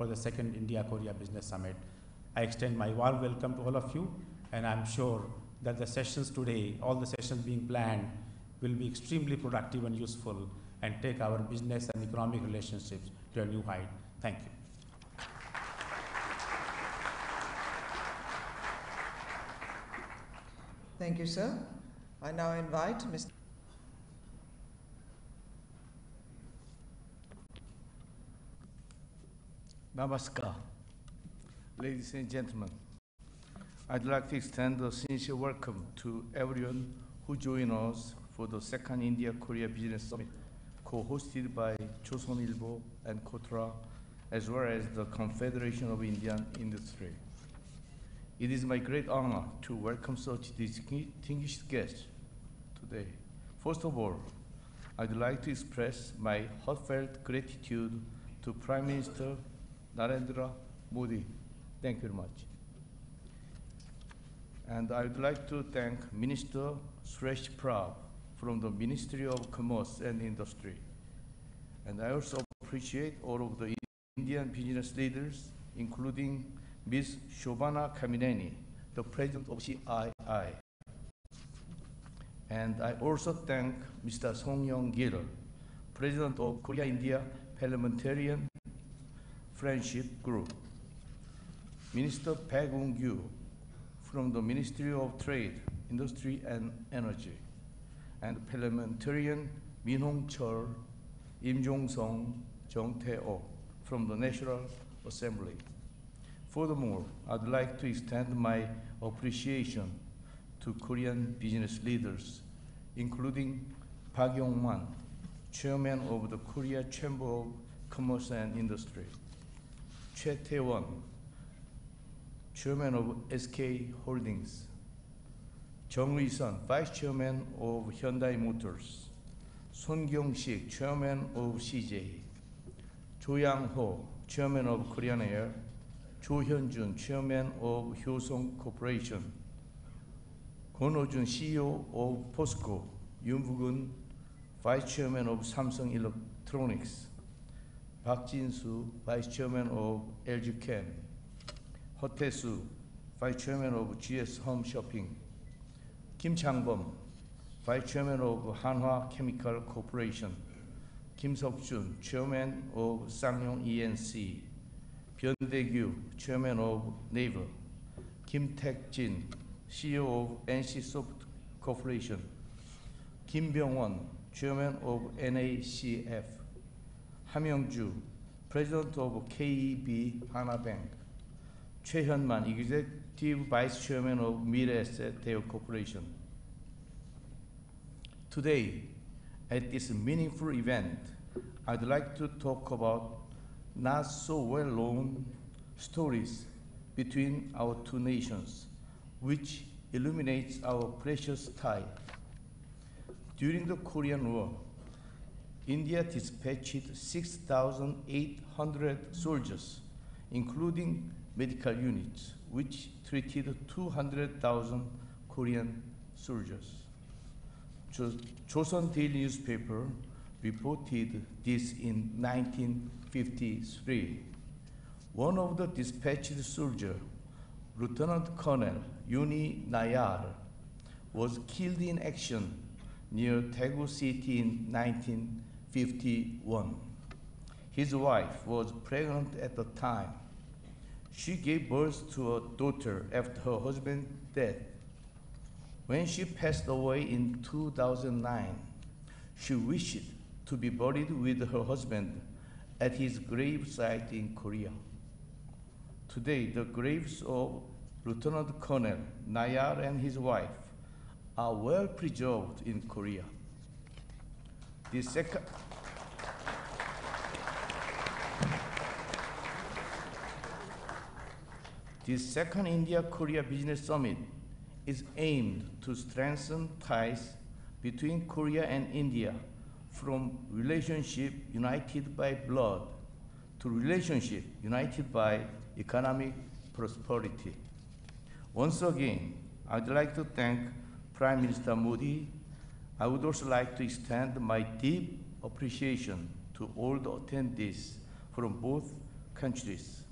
for the second India-Korea Business Summit. I extend my warm welcome to all of you, and I'm sure that the sessions today, all the sessions being planned, will be extremely productive and useful and take our business and economic relationships to a new height. Thank you. Thank you, sir. I now invite Mr. Namaskar, ladies and gentlemen. I'd like to extend a sincere welcome to everyone who joined us for the second India-Korea Business Summit, co-hosted by Chosunilbo and Kotra, as well as the Confederation of Indian Industry. It is my great honor to welcome such distinguished guests today. First of all, I'd like to express my heartfelt gratitude to Prime Minister Narendra Modi. Thank you very much. And I would like to thank Minister Suresh Prabhu from the Ministry of Commerce and Industry. And I also appreciate all of the Indian business leaders, including Ms. Shobhana Kamineni, the President of CII. And I also thank Mr. Song Yong-gil, President of Korea-India Parliamentarian Friendship Group, Minister Baek Woon-gyu from the Ministry of Trade, Industry and Energy, and Parliamentarian Min Hong-chul, Im Jong-sung, Jung Tae-oh from the National Assembly. Furthermore, I'd like to extend my appreciation to Korean business leaders, including Park Yong-man, Chairman of the Korea Chamber of Commerce and Industry, Choi Tae-won, Chairman of SK Holdings, Jung Ri-sun, Vice Chairman of Hyundai Motors, Son Kyung-sik, Chairman of CJ, Jo Yang-ho, Chairman of Korean Air, Jo Hyun-jun, Chairman of Hyosung Corporation, Kwon Ho-jun, CEO of POSCO, Yoon Bu-gun, Vice Chairman of Samsung Electronics, Park Jin-soo, Vice Chairman of LG Chem, Ho Tae-soo, Vice Chairman of GS Home Shopping, Kim Chang-bom, Vice Chairman of Hanwha Chemical Corporation, Kim Seok-jun, Chairman of Sangyong ENC, Byun Dae-gyu, Chairman of Naver, Kim Taek-jin, CEO of NC Soft Corporation, Kim Byung-won, Chairman of NACF, Ham Young-ju, President of KEB Hana Bank, Choi Hyun-man, Executive Vice Chairman of Mid Asset Deo Corporation. Today, at this meaningful event, I'd like to talk about not so well-known stories between our two nations, which illuminates our precious tie. During the Korean War, India dispatched 6,800 soldiers, including medical units, which treated 200,000 Korean soldiers. Joseon Daily newspaper reported this in 1953. One of the dispatched soldiers, Lieutenant Colonel Yuni Nayar, was killed in action near Daegu City in 1951. His wife was pregnant at the time. She gave birth to a daughter after her husband's death. When she passed away in 2009, she wished to be buried with her husband at his grave site in Korea. Today, the graves of Lieutenant Colonel Nayar and his wife are well preserved in Korea. The second India-Korea Business Summit is aimed to strengthen ties between Korea and India from relationship united by blood to relationship united by economic prosperity. Once again, I'd like to thank Prime Minister Modi. I would also like to extend my deep appreciation to all the attendees from both countries.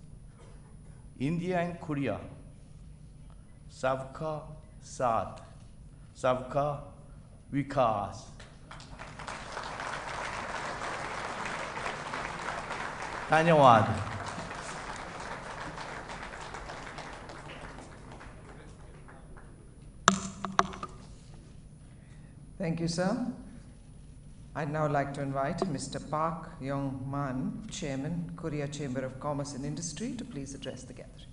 India and Korea, Sabka Saath, Sabka Vikas. Dhanyawad. Thank you, sir. I'd now like to invite Mr. Park Yong-man, Chairman, Korea Chamber of Commerce and Industry, to please address the gathering.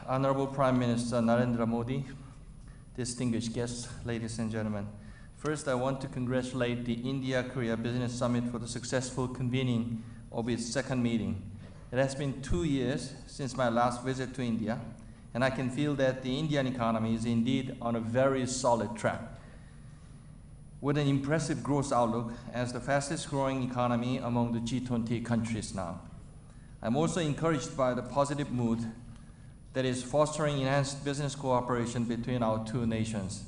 Honorable Prime Minister Narendra Modi, distinguished guests, ladies and gentlemen. First, I want to congratulate the India-Korea Business Summit for the successful convening of its second meeting. It has been 2 years since my last visit to India, and I can feel that the Indian economy is indeed on a very solid track, with an impressive growth outlook as the fastest growing economy among the G20 countries now. I'm also encouraged by the positive mood that is fostering enhanced business cooperation between our two nations.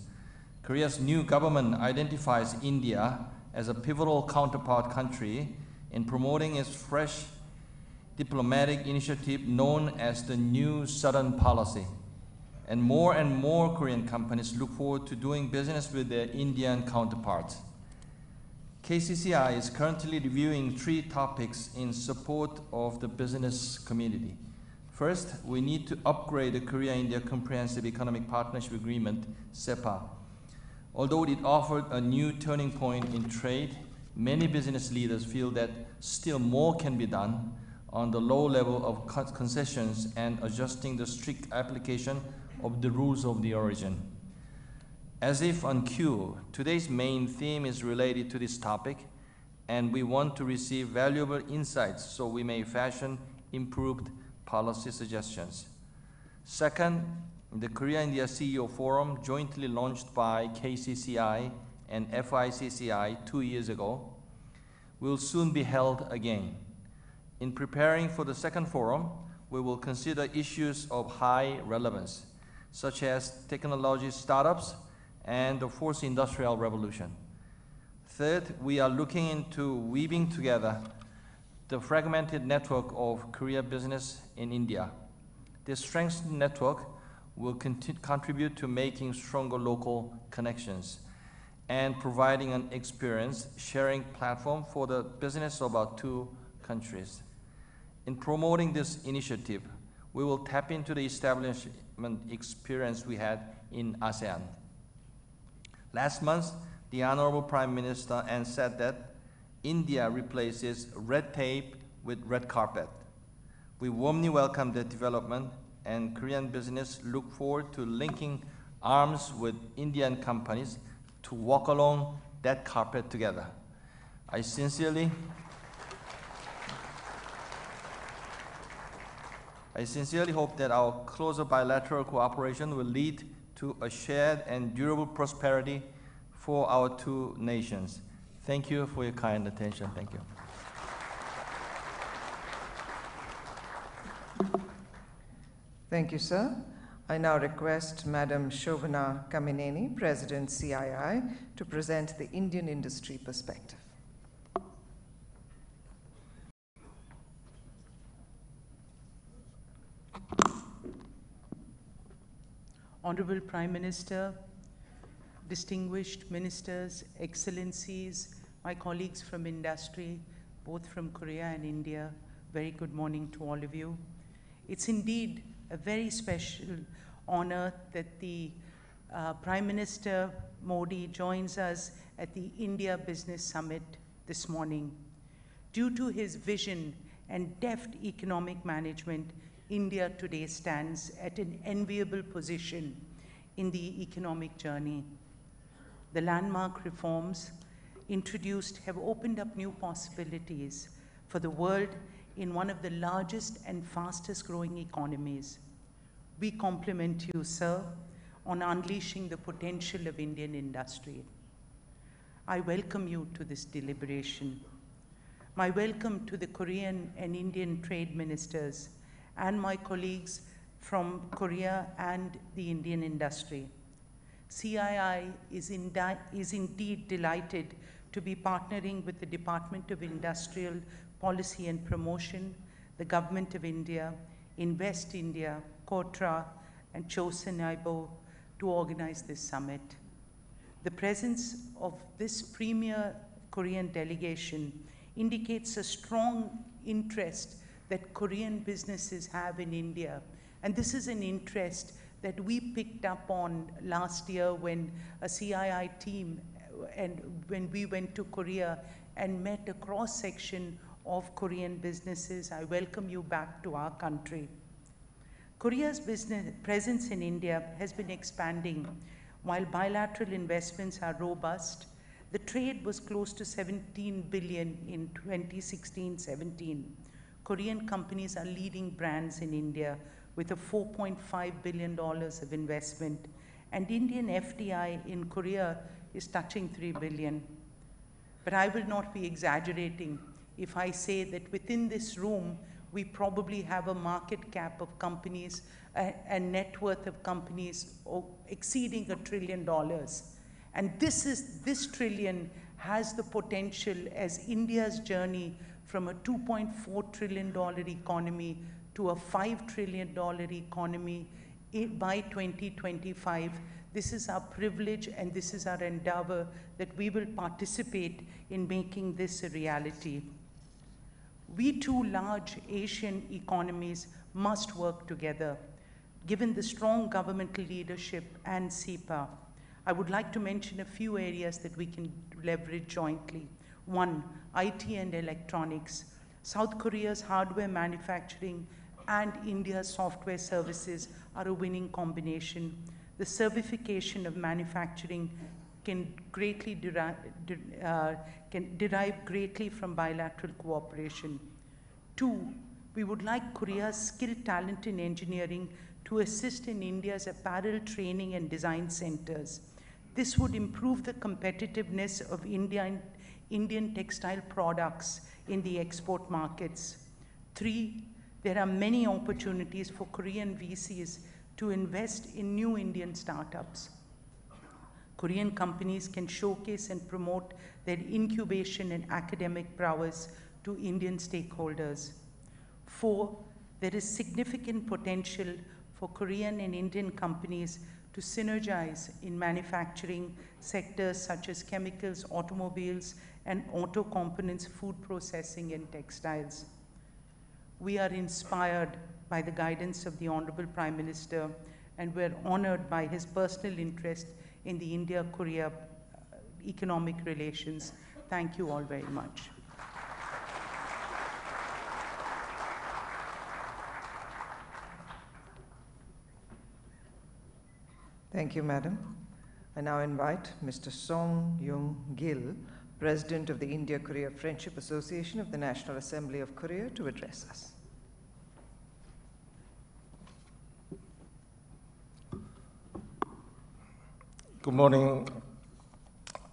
Korea's new government identifies India as a pivotal counterpart country in promoting its fresh diplomatic initiative known as the New Southern Policy. And more Korean companies look forward to doing business with their Indian counterparts. KCCI is currently reviewing 3 topics in support of the business community. First, we need to upgrade the Korea-India Comprehensive Economic Partnership Agreement, CEPA. Although it offered a new turning point in trade, many business leaders feel that still more can be done on the low level of concessions and adjusting the strict application of the rules of the origin. As if on cue, today's main theme is related to this topic, and we want to receive valuable insights so we may fashion improved policy suggestions. Second, the Korea-India CEO Forum, jointly launched by KCCI and FICCI 2 years ago, will soon be held again. In preparing for the second forum, we will consider issues of high relevance, such as technology startups and the fourth industrial revolution. Third, we are looking into weaving together the fragmented network of Korea business in India. This strengthened network will contribute to making stronger local connections and providing an experience sharing platform for the business of our two countries. In promoting this initiative, we will tap into the establishment experience we had in ASEAN. Last month, the Honorable Prime Minister said that India replaces red tape with red carpet. We warmly welcome that development, and Korean business look forward to linking arms with Indian companies to walk along that carpet together. I sincerely hope that our closer bilateral cooperation will lead to a shared and durable prosperity for our two nations. Thank you for your kind attention. Thank you. Thank you, sir. I now request Madam Shobhana Kamineni, President CII, to present the Indian industry perspective. Honorable Prime Minister, distinguished ministers, excellencies, my colleagues from industry, both from Korea and India, very good morning to all of you. It's indeed a very special honor that the Prime Minister Modi joins us at the India Business Summit this morning. Due to his vision and deft economic management, India today stands at an enviable position in the economic journey. The landmark reforms introduced have opened up new possibilities for the world in one of the largest and fastest growing economies. We compliment you, sir, on unleashing the potential of Indian industry. I welcome you to this deliberation. My welcome to the Korean and Indian trade ministers and my colleagues from Korea and the Indian industry. CII is indeed delighted to be partnering with the Department of Industrial Policy and Promotion, the Government of India, Invest India, Kotra, and Chosun Aibo to organize this summit. The presence of this premier Korean delegation indicates a strong interest that Korean businesses have in India. And this is an interest that we picked up on last year when a CII team and when we went to Korea and met a cross-section of Korean businesses. I welcome you back to our country. Korea's business presence in India has been expanding. While bilateral investments are robust, the trade was close to 17 billion in 2016-17. Korean companies are leading brands in India with a $4.5 billion of investment, and Indian FDI in Korea is touching 3 billion. But I will not be exaggerating if I say that within this room, we probably have a market cap of companies and net worth of companies exceeding $1 trillion. And this trillion has the potential as India's journey from a $2.4 trillion economy to a $5 trillion economy by 2025. This is our privilege and this is our endeavor that we will participate in making this a reality. We two large Asian economies must work together, given the strong governmental leadership and CEPA. I would like to mention a few areas that we can leverage jointly. One, IT and electronics. South Korea's hardware manufacturing and India's software services are a winning combination. The certification of manufacturing can derive greatly from bilateral cooperation. Two, we would like Korea's skilled talent in engineering to assist in India's apparel training and design centers. This would improve the competitiveness of Indian textile products in the export markets. Three, there are many opportunities for Korean VCs to invest in new Indian startups. Korean companies can showcase and promote their incubation and academic prowess to Indian stakeholders. Four, there is significant potential for Korean and Indian companies to synergize in manufacturing sectors such as chemicals, automobiles, and auto components, food processing, and textiles. We are inspired by the guidance of the Honorable Prime Minister, and we're honored by his personal interest in the India-Korea economic relations. Thank you all very much. Thank you, Madam. I now invite Mr. Song Young-gil, President of the India-Korea Friendship Association of the National Assembly of Korea, to address us. Good morning,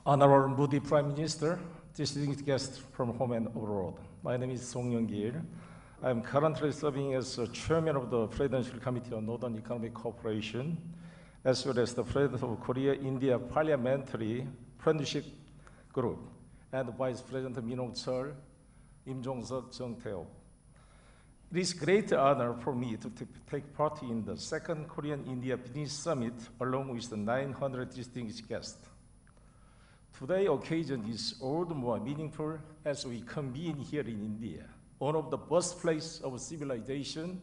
Honorable Modi Prime Minister, distinguished guests from home and abroad. My name is Song Young-gil. I am currently serving as Chairman of the Presidential Committee on Northern Economic Cooperation, as well as the President of Korea-India Parliamentary Friendship Group, and Vice President Min-Hong-cheol, Im Jong-seok, Jung Tae-ok. It is a great honor for me to take part in the second Korean-India Business Summit along with the 900 distinguished guests. Today's occasion is all the more meaningful as we convene here in India, one of the birthplaces of civilization,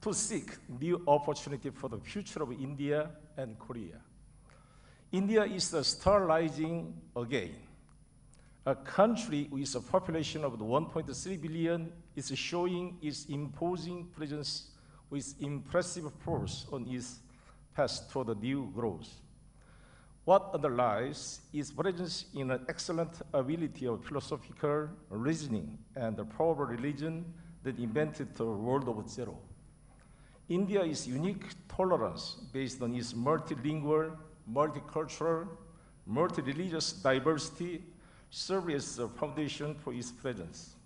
to seek new opportunity for the future of India and Korea. India is the star rising again. A country with a population of 1.3 billion is showing its imposing presence with impressive force on its path toward new growth. What underlies its presence in an excellent ability of philosophical reasoning and the power of religion that invented the world of zero. India is unique tolerance based on its multilingual, multicultural, multireligious diversity serve as a foundation for its presence.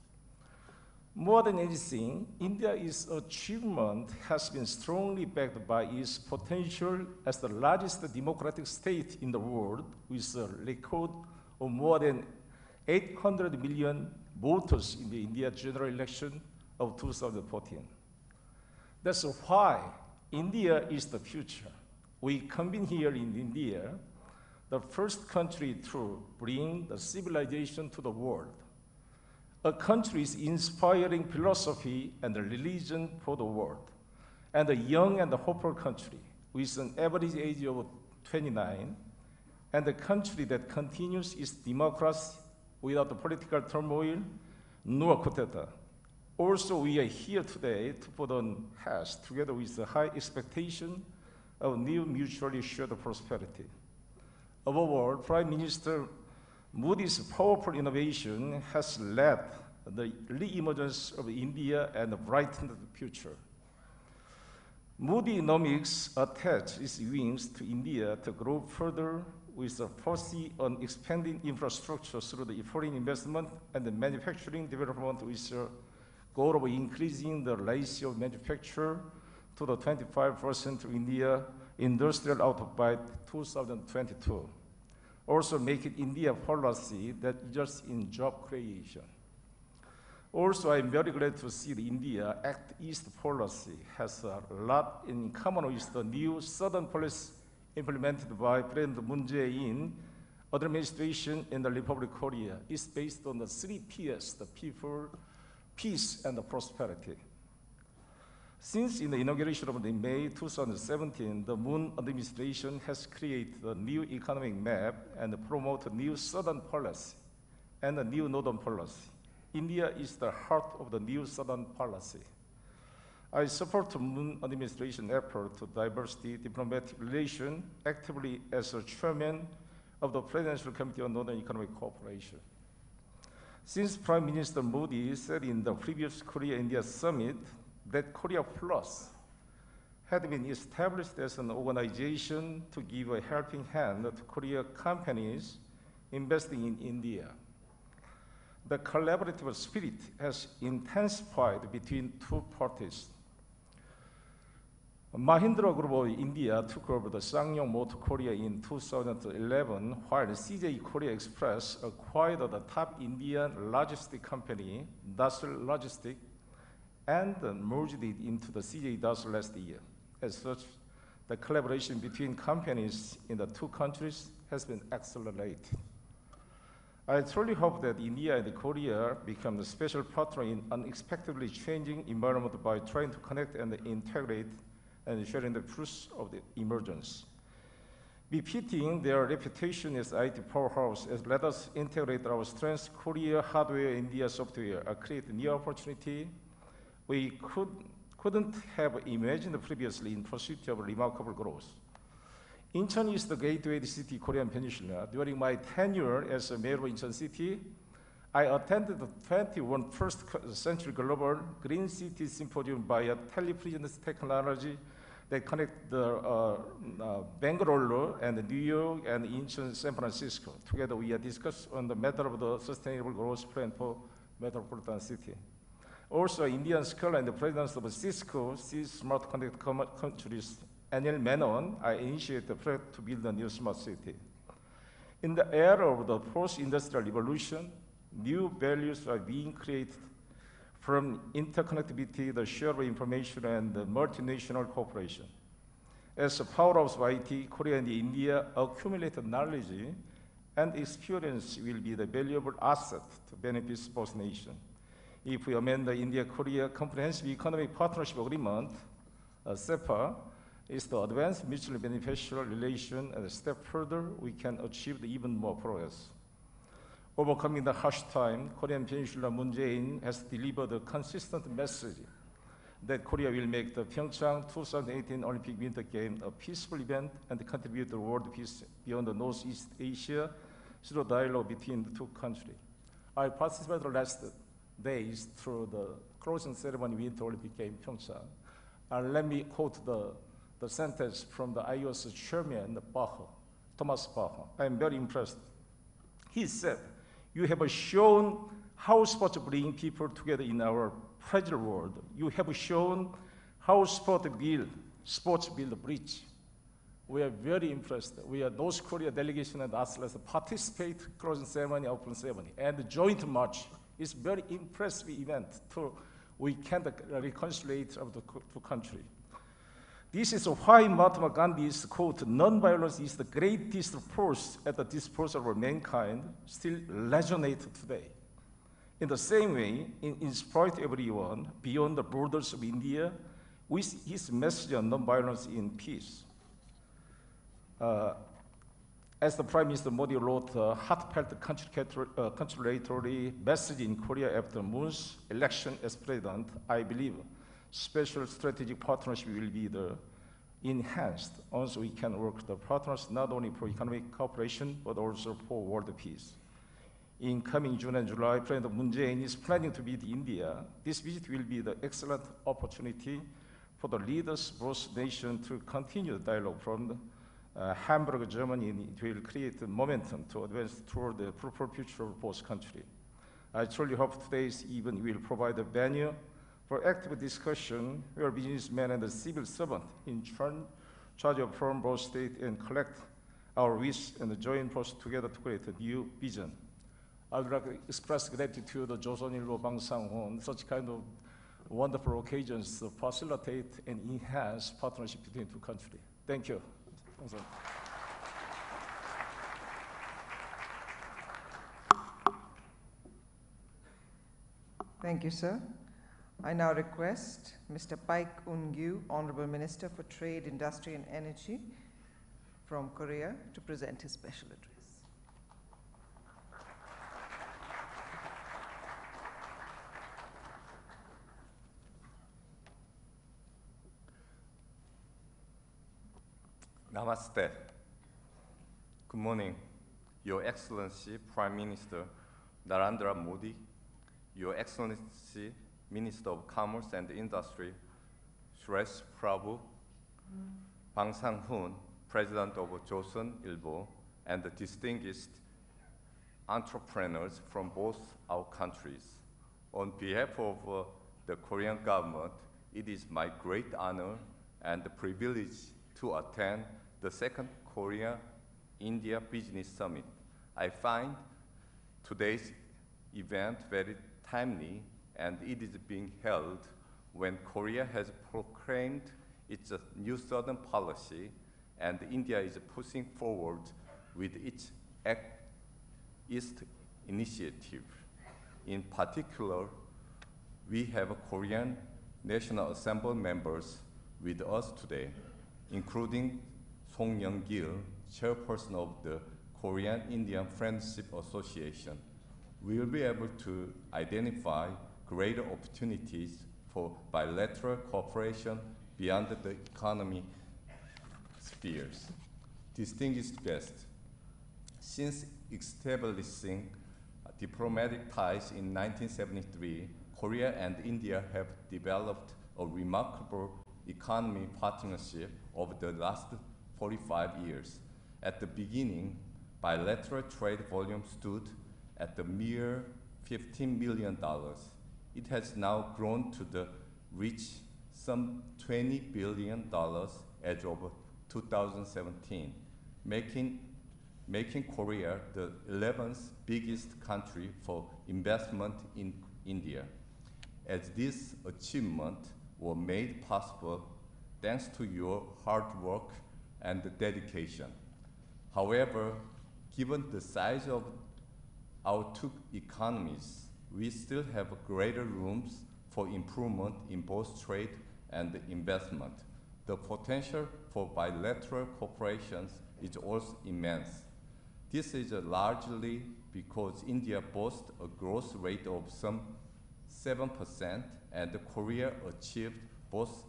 More than anything, India's achievement has been strongly backed by its potential as the largest democratic state in the world, with a record of more than 800 million voters in the India general election of 2014. That's why India is the future. We convene here in India, the first country to bring the civilization to the world. A country's inspiring philosophy and religion for the world, and a young and hopeful country with an average age of 29, and a country that continues its democracy without political turmoil nor coup d'etat. Also, we are here today to put on hash together with the high expectation of new mutually shared prosperity. Above all, Prime Minister Modi's powerful innovation has led the re-emergence of India and brightened the future. Modinomics attached its wings to India to grow further with a policy on expanding infrastructure through the foreign investment and the manufacturing development with a goal of increasing the ratio of manufacture to the 25% of India industrial output by 2022. Also make it India policy that results in job creation. Also, I'm very glad to see the India Act East policy has a lot in common with the new Southern policy implemented by President Moon Jae-in administration in the Republic of Korea. It's based on the 3 Ps, the people, peace, and the prosperity. Since in the inauguration of May 2017, the Moon administration has created a new economic map and promoted new Southern policy and a new Northern policy. India is the heart of the new Southern policy. I support the Moon administration effort to diversity diplomatic relations actively as a chairman of the Presidential Committee on Northern Economic Cooperation. Since Prime Minister Modi said in the previous Korea-India summit that Korea Plus had been established as an organization to give a helping hand to Korean companies investing in India. The collaborative spirit has intensified between two parties. Mahindra Group of India took over the Sangyong Motor Korea in 2011, while CJ Korea Express acquired the top Indian logistics company, Dassel Logistics, and merged it into the CJ Dassel last year. As such, the collaboration between companies in the two countries has been accelerated. I truly hope that India and Korea become a special partner in unexpectedly changing environment by trying to connect and integrate and sharing the fruits of the emergence. Befitting their reputation as IT powerhouse, as let us integrate our strengths, Korea hardware, India software, create new opportunity we couldn't have imagined previously in pursuit of remarkable growth. Incheon is the gateway city Korean Peninsula. During my tenure as a mayor of Incheon City, I attended the 21st Century Global Green City Symposium by a telepresence technology that connect the Bangalore and New York and Incheon, San Francisco. Together we are discussed on the matter of the sustainable growth plan for metropolitan city. Also, Indian scholar and the president of Cisco, Smart Connect Countries, Anil Menon, I initiated the project to build a new smart city. In the era of the post-industrial revolution, new values are being created from interconnectivity, the share of information, and the multinational cooperation. As a powerhouse of IT, Korea and India accumulated knowledge and experience will be the valuable asset to benefit both nations. If we amend the India-Korea Comprehensive Economic Partnership Agreement, CEPA, is to advance mutually beneficial relation, and a step further, we can achieve even more progress. Overcoming the harsh time, Korean Peninsula Moon Jae-in has delivered a consistent message that Korea will make the Pyeongchang 2018 Olympic Winter Games a peaceful event and contribute to world peace beyond the Northeast Asia through dialogue between the two countries. I participated last days through the closing ceremony Winter Olympic Games Pyeongchang. Let me quote the sentence from the IOC chairman, Thomas Bach. I am very impressed. He said, "You have shown how sports bring people together in our fragile world. You have shown how sports build a bridge. We are very impressed. We are North Korea delegation and athletes participate closing ceremony, open ceremony, and the joint march is very impressive event we can reconciliate of the two countries. This is why Mahatma Gandhi's quote, "Non-violence is the greatest force at the disposal of mankind," still resonates today. In the same way, it inspired everyone beyond the borders of India with his message on non-violence in peace. As the Prime Minister Modi wrote a heartfelt congratulatory message in Korea after Moon's election as president, I believe special strategic partnership will be enhanced. Also, we can work with the partners not only for economic cooperation, but also for world peace. In coming June and July, President Moon Jae-in is planning to visit India. This visit will be the excellent opportunity for the leaders of both nations to continue the dialogue from Hamburg, Germany. It will create the momentum to advance toward the fruitful future of both countries. I truly hope today's event will provide a venue for active discussion where businessmen and the civil servant in charge of from both states and collect our wish and join forces together to create a new vision. I would like to express gratitude to 조선일보 방송은 such kind of wonderful occasions to facilitate and enhance partnership between two countries. Thank you. Thank you, sir. I now request Mr. Paik Un-gyu, Honorable Minister for Trade, Industry and Energy from Korea, to present his special address. Namaste. Good morning, Your Excellency Prime Minister Narendra Modi, Your Excellency Minister of Commerce and Industry Suresh Prabhu, Bang Sang-hoon, President of 조선일보, and the distinguished entrepreneurs from both our countries. On behalf of the Korean government, it is my great honor and privilege to attend the second Korea-India Business Summit. I find today's event very timely, and it is being held when Korea has proclaimed its new Southern policy and India is pushing forward with its Act East initiative. In particular, we have Korean National Assembly members with us today, including Song Young-gil, chairperson of the Korean-Indian Friendship Association. We will be able to identify greater opportunities for bilateral cooperation beyond the economy spheres. Distinguished guests, since establishing diplomatic ties in 1973, Korea and India have developed a remarkable economy partnership over the last 45 years. At the beginning, bilateral trade volume stood at the mere $15 million. It has now grown to reach some $20 billion as of 2017, making Korea the 11th biggest country for investment in India. As this achievement was made possible thanks to your hard work and dedication. However, given the size of our two economies, we still have greater rooms for improvement in both trade and investment. The potential for bilateral cooperation is also immense. This is largely because India boasts a growth rate of some 7%, and Korea achieved both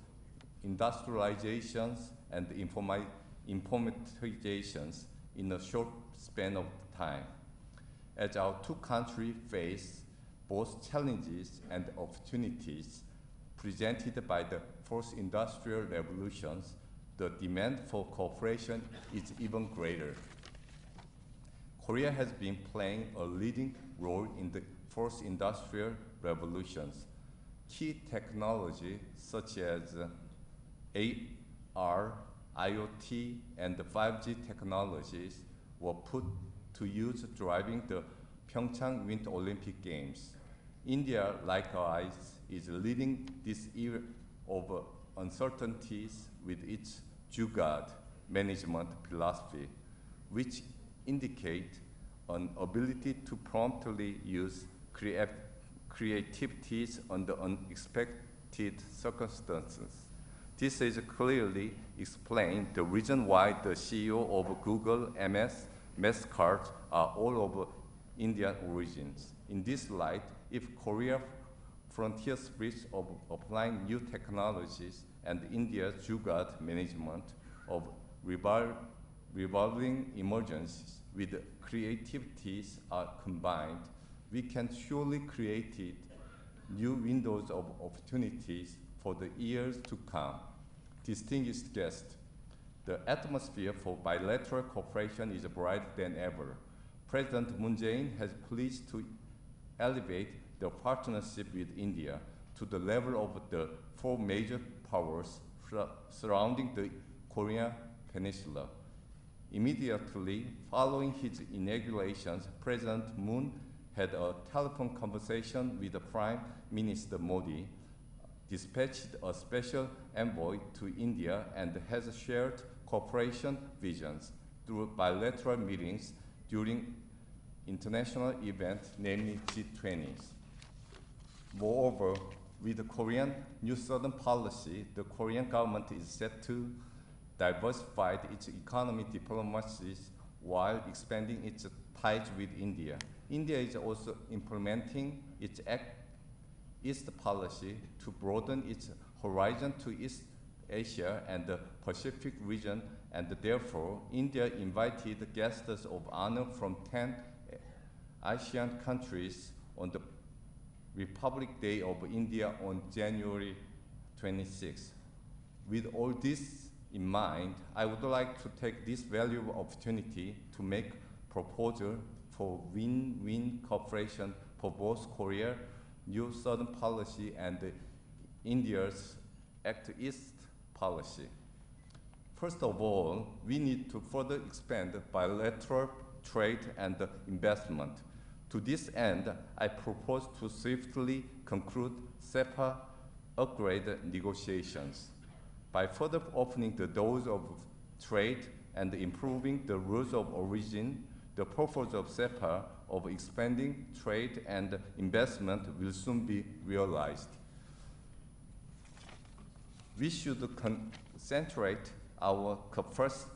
industrializations and informatizations in a short span of time. As our two countries face both challenges and opportunities presented by the fourth industrial revolutions, the demand for cooperation is even greater. Korea has been playing a leading role in the fourth industrial revolutions. Key technology such as AR, IoT, and the 5G technologies were put to use driving the Pyeongchang Winter Olympic Games. India, likewise, is leading this era of uncertainties with its Jugaad management philosophy, which indicate an ability to promptly use creativities under unexpected circumstances. This is clearly explained the reason why the CEO of Google, MS, Mastercard are all of Indian origins. In this light, if Korea frontier spirit of applying new technologies and India's Jugaad management of revolving emergencies with creativities are combined, we can surely create new windows of opportunities for the years to come. Distinguished guests, the atmosphere for bilateral cooperation is brighter than ever. President Moon Jae-in has pledged to elevate the partnership with India to the level of the four major powers surrounding the Korean Peninsula. Immediately following his inauguration, President Moon had a telephone conversation with the Prime Minister Modi, dispatched a special envoy to India, and has shared cooperation visions through bilateral meetings during international events, namely G20s. Moreover, with the Korean New Southern Policy, the Korean government is set to diversify its economic diplomacies while expanding its ties with India. India is also implementing its East policy to broaden its horizon to East Asia and the Pacific region, and therefore India invited guests of honor from 10 ASEAN countries on the Republic Day of India on January 26. With all this in mind, I would like to take this valuable opportunity to make proposal for win-win cooperation for both Korea, New Southern Policy, and India's Act East policy. First of all, we need to further expand bilateral trade and investment. To this end, I propose to swiftly conclude SEPA upgrade negotiations. By further opening the doors of trade and improving the rules of origin, the purpose of SEPA of expanding trade and investment will soon be realized. We should concentrate our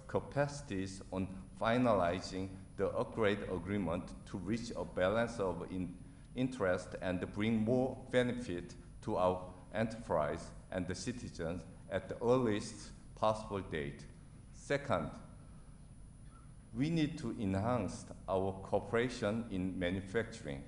capacities on finalizing the upgrade agreement to reach a balance of interest and bring more benefit to our enterprise and the citizens at the earliest possible date. Second, we need to enhance our cooperation in manufacturing.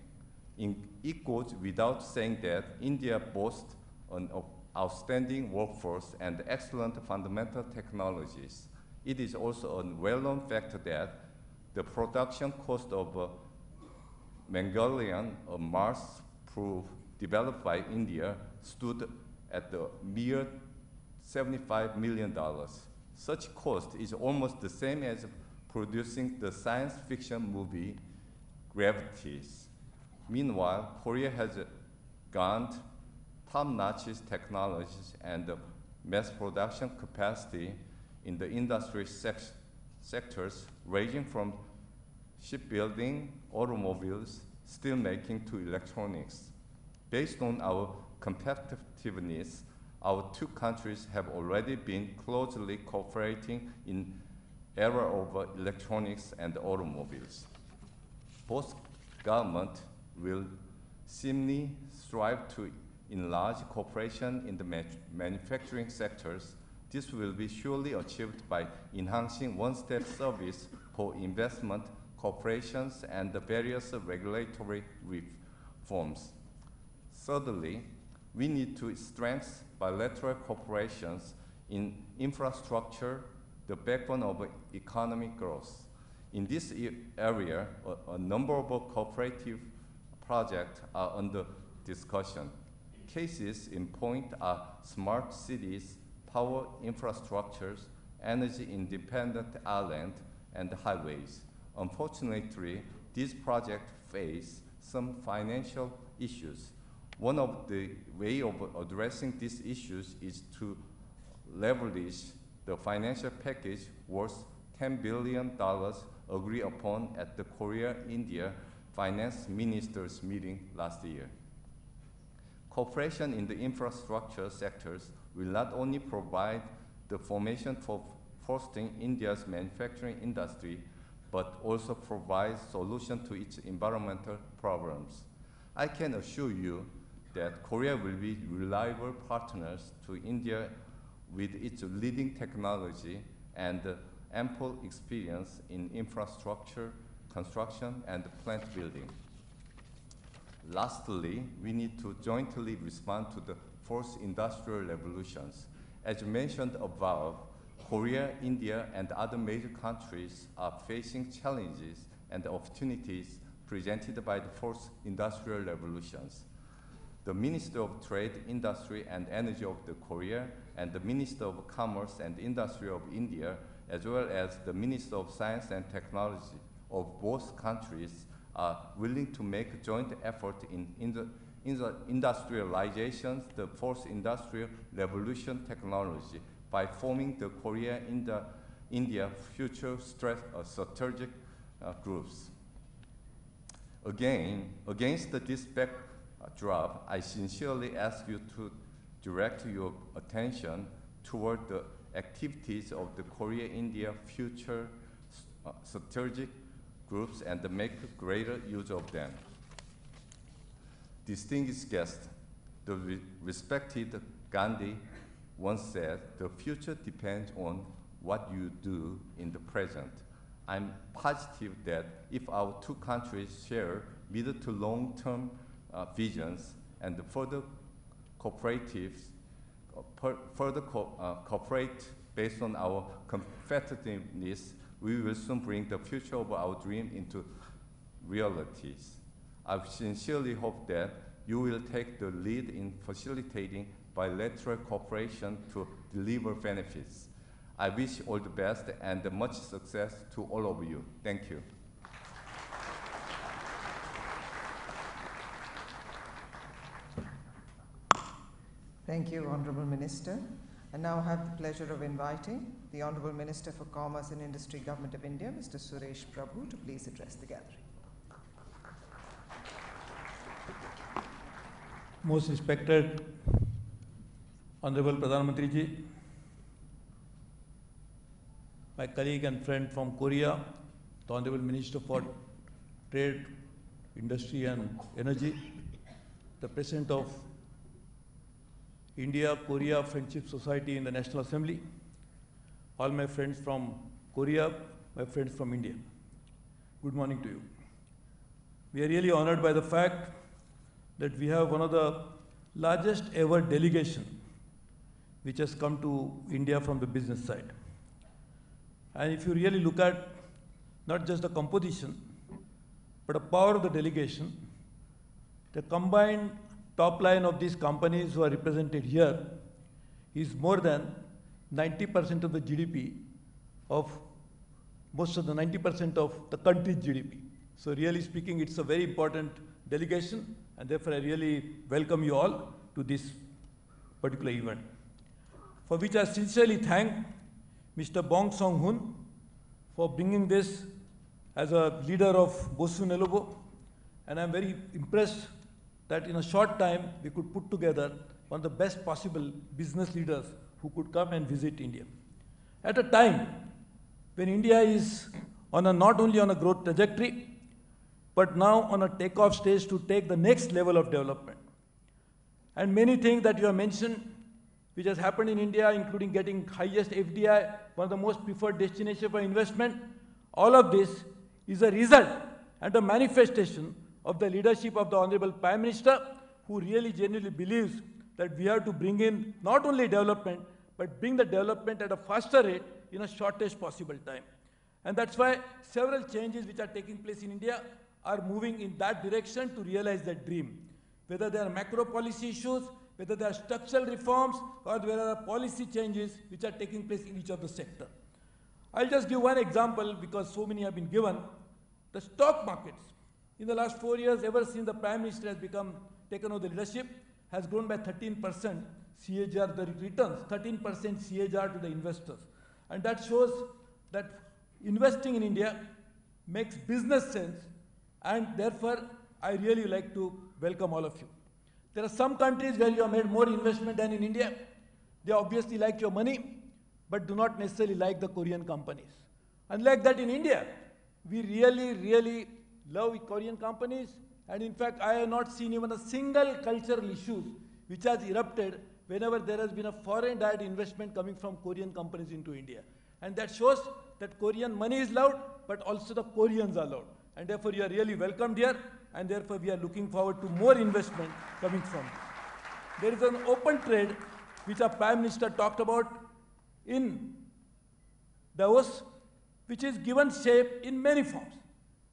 It goes without saying that India boasts an outstanding workforce and excellent fundamental technologies. It is also a well-known fact that the production cost of Mongolian, a Mars-proof developed by India, stood at the mere $75 million. Such cost is almost the same as producing the science fiction movie Gravities. Meanwhile, Korea has garnered top-notch technologies and mass production capacity in the industry sectors ranging from shipbuilding, automobiles, steelmaking to electronics. Based on our competitiveness, our two countries have already been closely cooperating in era of electronics and automobiles. Both governments will seemingly strive to enlarge cooperation in the manufacturing sectors. This will be surely achieved by enhancing one-step service for investment, corporations, and the various regulatory reforms. Thirdly, we need to strengthen bilateral cooperations in infrastructure, the backbone of economic growth. In this area, a number of cooperative projects are under discussion. Cases in point are smart cities, power infrastructures, energy-independent island, and highways. Unfortunately, these projects face some financial issues. One of the ways of addressing these issues is to leverage the financial package worth $10 billion agreed upon at the Korea-India Finance Ministers meeting last year. Cooperation in the infrastructure sectors will not only provide the formation for fostering India's manufacturing industry, but also provide solutions to its environmental problems. I can assure you that Korea will be reliable partners to India with its leading technology and ample experience in infrastructure, construction, and plant building. Lastly, we need to jointly respond to the fourth industrial revolutions. As mentioned above, Korea, India, and other major countries are facing challenges and opportunities presented by the fourth industrial revolutions. The Minister of Trade, Industry, and Energy of the Korea, and the Minister of Commerce and Industry of India, as well as the Minister of Science and Technology of both countries, are willing to make a joint effort in the industrialization, the fourth industrial revolution technology, by forming the Korea-India Future Strategic Groups. Again, against this backdrop, I sincerely ask you to direct your attention toward the activities of the Korea-India Future Strategic Groups and make greater use of them. Distinguished guests, the respected Gandhi once said, "The future depends on what you do in the present." I'm positive that if our two countries share mid to long-term visions and further cooperate based on our competitiveness, we will soon bring the future of our dream into realities. I sincerely hope that you will take the lead in facilitating bilateral cooperation to deliver benefits. I wish all the best and much success to all of you. Thank you. Thank you, Honourable Minister. I now have the pleasure of inviting the Honourable Minister for Commerce and Industry, Government of India, Mr. Suresh Prabhu, to please address the gathering. Most respected Honorable Pradhan Mantri Ji, my colleague and friend from Korea, the Honorable Minister for Trade, Industry and Energy, the President of India-Korea Friendship Society in the National Assembly, all my friends from Korea, my friends from India. Good morning to you. We are really honored by the fact that we have one of the largest ever delegation which has come to India from the business side. And if you really look at not just the composition, but the power of the delegation, the combined top line of these companies who are represented here is more than 90% of the GDP of most of the 90% of the country's GDP. So really speaking, it's a very important delegation, and therefore I really welcome you all to this particular event, for which I sincerely thank Mr. Bong Song-hun for bringing this as a leader of Bosu Nelobo, and I'm very impressed that in a short time we could put together one of the best possible business leaders who could come and visit India. At a time when India is not only on a growth trajectory, but now on a takeoff stage to take the next level of development. And many things that you have mentioned, which has happened in India, including getting highest FDI, one of the most preferred destinations for investment, all of this is a result and a manifestation of the leadership of the Honorable Prime Minister, who really genuinely believes that we have to bring in not only development, but bring the development at a faster rate in a shortest possible time. And that's why several changes which are taking place in India are moving in that direction to realize that dream. Whether there are macro policy issues, whether there are structural reforms, or whether there are policy changes which are taking place in each of the sector. I'll just give one example because so many have been given. The stock markets, in the last 4 years, ever since the Prime Minister has taken over the leadership, has grown by 13% CAGR, the returns, 13% CAGR to the investors. And that shows that investing in India makes business sense, and therefore, I really like to welcome all of you. There are some countries where you have made more investment than in India. They obviously like your money, but do not necessarily like the Korean companies. Unlike that in India, we really, really love Korean companies, and in fact, I have not seen even a single cultural issue which has erupted whenever there has been a foreign direct investment coming from Korean companies into India. And that shows that Korean money is loved, but also the Koreans are loved. And therefore, you are really welcomed here, and therefore, we are looking forward to more investment coming from you. There is an open trade, which our Prime Minister talked about in Davos, which is given shape in many forms.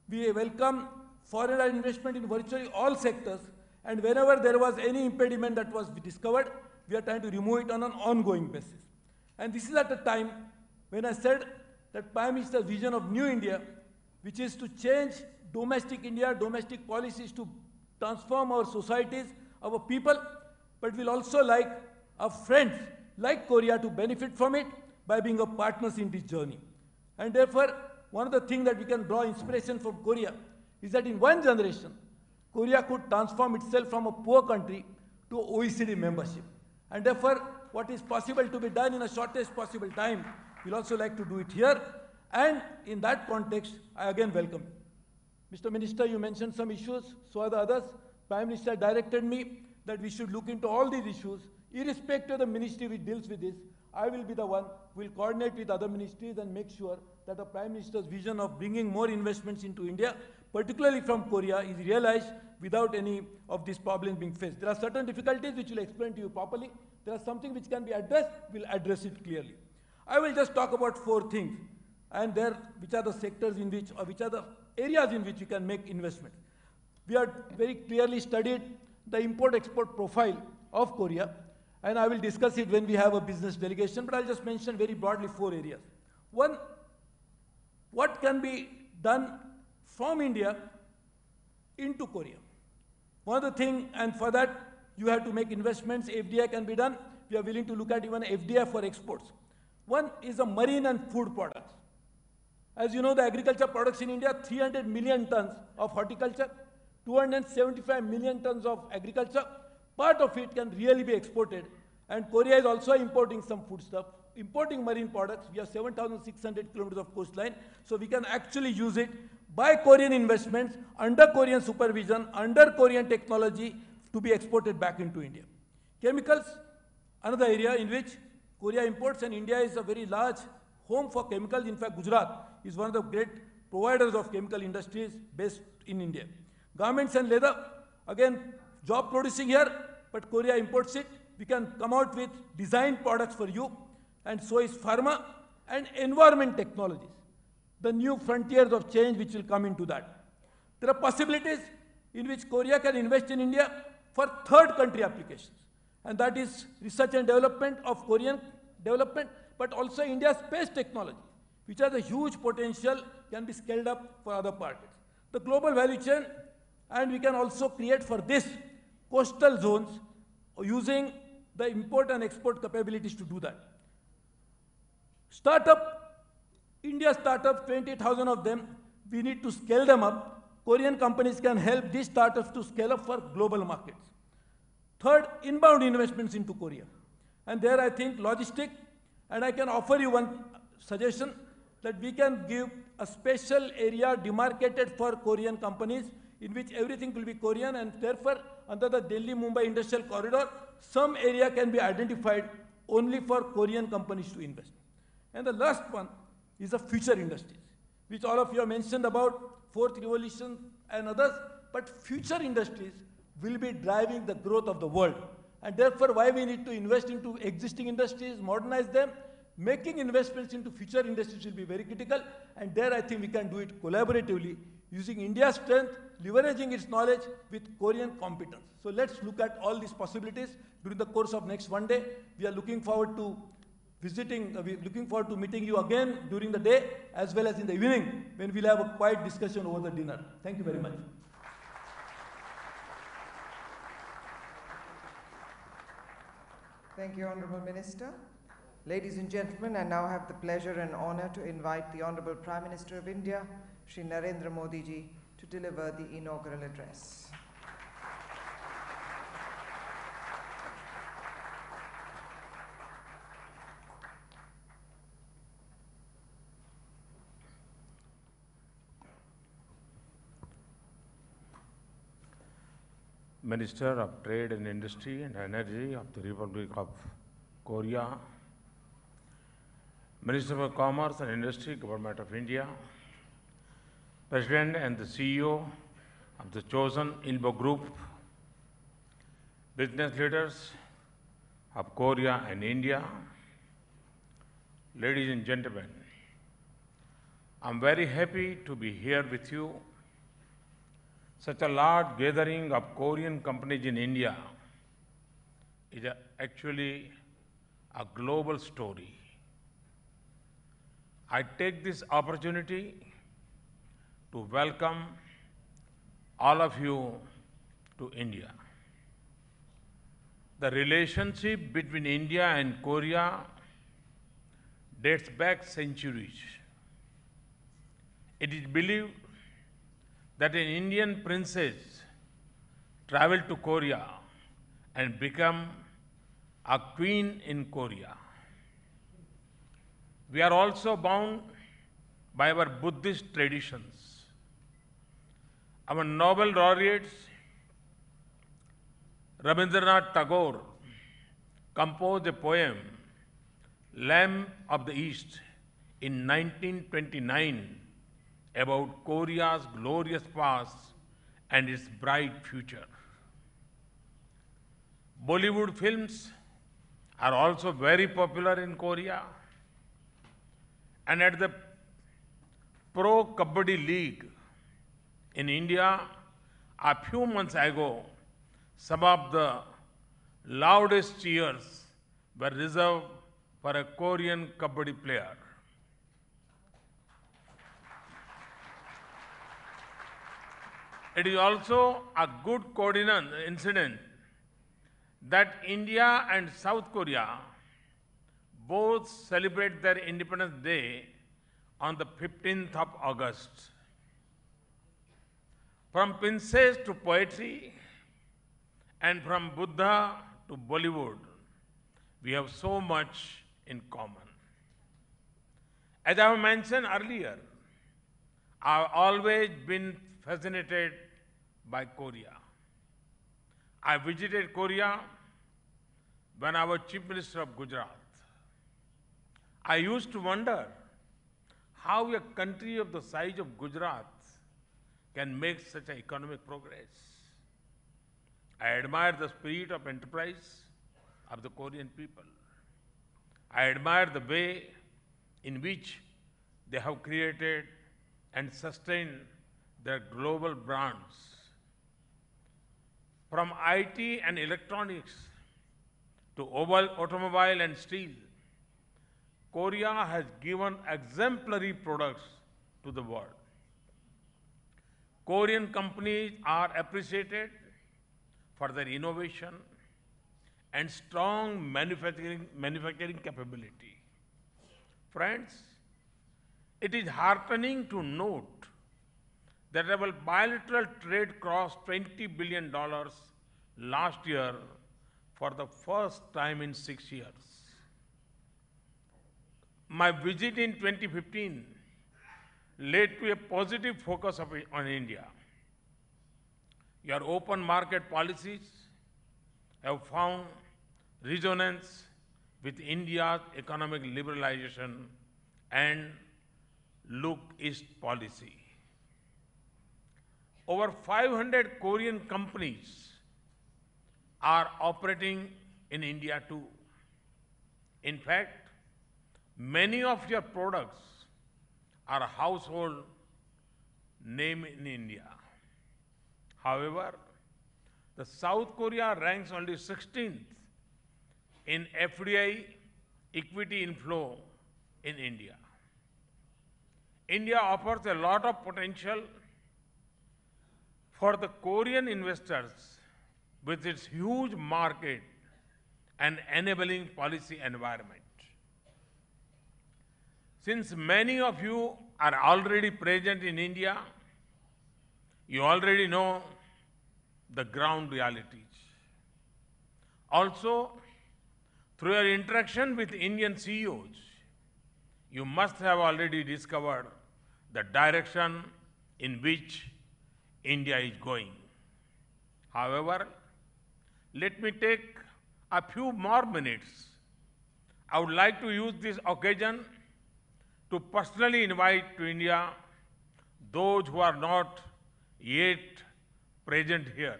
We welcome foreign direct investment in virtually all sectors, and whenever there was any impediment that was discovered, we are trying to remove it on an ongoing basis. And this is at a time when I said that Prime Minister's vision of New India, which is to change domestic India, domestic policies to transform our societies, our people, but we'll also like our friends like Korea to benefit from it by being a partners in this journey. And therefore, one of the things that we can draw inspiration from Korea is that in one generation, Korea could transform itself from a poor country to OECD membership. And therefore, what is possible to be done in a shortest possible time, we'll also like to do it here. And in that context, I again welcome you. Mr. Minister, you mentioned some issues, so are the others. Prime Minister directed me that we should look into all these issues, irrespective of the ministry which deals with this. I will be the one who will coordinate with other ministries and make sure that the Prime Minister's vision of bringing more investments into India, particularly from Korea, is realized without any of these problems being faced. There are certain difficulties which we'll explain to you properly. There are something which can be addressed, we'll address it clearly. I will just talk about 4 things, and there, which are the sectors in which, or which are the areas in which you can make investment. We have very clearly studied the import-export profile of Korea, and I will discuss it when we have a business delegation, but I'll just mention very broadly 4 areas. One, what can be done from India into Korea? One of the things, and for that, you have to make investments, FDI can be done. We are willing to look at even FDI for exports. One is the marine and food products. As you know, the agriculture products in India, 300 million tons of horticulture, 275 million tons of agriculture. Part of it can really be exported. And Korea is also importing some food stuff, importing marine products. We have 7,600 kilometers of coastline. So we can actually use it by Korean investments, under Korean supervision, under Korean technology to be exported back into India. Chemicals, another area in which Korea imports, and India is a very large home for chemicals. In fact, Gujarat is one of the great providers of chemical industries based in India. Garments and leather, again, job producing here, but Korea imports it. We can come out with designed products for you, and so is pharma and environment technologies, the new frontiers of change which will come into that. There are possibilities in which Korea can invest in India for third country applications, and that is research and development of Korean development, but also India's space technology, which has a huge potential, can be scaled up for other markets. The global value chain, and we can also create for this coastal zones using the import and export capabilities to do that. Startup, India startups, 20,000 of them, we need to scale them up. Korean companies can help these startups to scale up for global markets. Third, inbound investments into Korea. And there I think logistic, and I can offer you one suggestion that we can give a special area demarcated for Korean companies in which everything will be Korean, and therefore under the Delhi-Mumbai Industrial Corridor, some area can be identified only for Korean companies to invest. And the last one is the future industries, which all of you have mentioned about, fourth revolution and others, but future industries will be driving the growth of the world. And therefore, why we need to invest into existing industries, modernize them, making investments into future industries will be very critical, and there I think we can do it collaboratively, using India's strength, leveraging its knowledge with Korean competence. So let's look at all these possibilities during the course of next one day. We are looking forward to meeting you again during the day as well as in the evening when we'll have a quiet discussion over the dinner. Thank you very much. Thank you, Honourable Minister. Ladies and gentlemen, I now have the pleasure and honour to invite the Honourable Prime Minister of India, Shri Narendra Modi ji, to deliver the inaugural address. Minister of Trade and Industry and Energy of the Republic of Korea, Minister for Commerce and Industry, Government of India, President and the CEO of the chosen ILBO Group, business leaders of Korea and India, ladies and gentlemen, I'm very happy to be here with you. Such a large gathering of Korean companies in India is actually a global story. I take this opportunity to welcome all of you to India. The relationship between India and Korea dates back centuries. It is believed that an Indian princess traveled to Korea and became a queen in Korea. We are also bound by our Buddhist traditions. Our Nobel laureates, Rabindranath Tagore, composed a poem, Lamp of the East, in 1929 about Korea's glorious past and its bright future. Bollywood films are also very popular in Korea, and at the Pro Kabaddi League in India, a few months ago, some of the loudest cheers were reserved for a Korean Kabaddi player. It is also a good incident that India and South Korea both celebrate their Independence Day on the 15th of August. From princess to poetry and from Buddha to Bollywood, we have so much in common. As I have mentioned earlier, I have always been fascinated by Korea. I visited Korea when I was Chief Minister of Gujarat. I used to wonder how a country of the size of Gujarat can make such an economic progress. I admire the spirit of enterprise of the Korean people. I admire the way in which they have created and sustained their global brands. From IT and electronics to automobile and steel, Korea has given exemplary products to the world. Korean companies are appreciated for their innovation and strong manufacturing capability. Friends, it is heartening to note that our bilateral trade crossed $20 billion last year for the first time in 6 years. My visit in 2015 led to a positive focus on India. Your open market policies have found resonance with India's economic liberalization and Look East policy. Over 500 Korean companies are operating in India too. In fact, Many of your products are household name in India. However, the South Korea ranks only 16th in FDI equity inflow in India. India offers a lot of potential for the Korean investors with its huge market and enabling policy environment. Since many of you are already present in India, you already know the ground realities. Also, through your interaction with Indian CEOs, you must have already discovered the direction in which India is going. However, let me take a few more minutes. I would like to use this occasion to personally invite to India those who are not yet present here.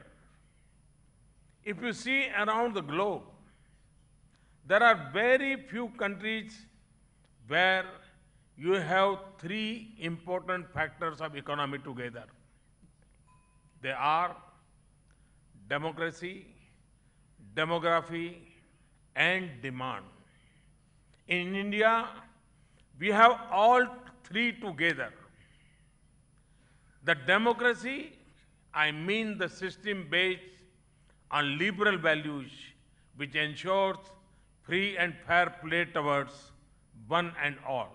If you see around the globe, there are very few countries where you have three important factors of economy together. They are democracy, demography, and demand. In India, we have all three together. The democracy, I mean the system based on liberal values which ensures free and fair play towards one and all.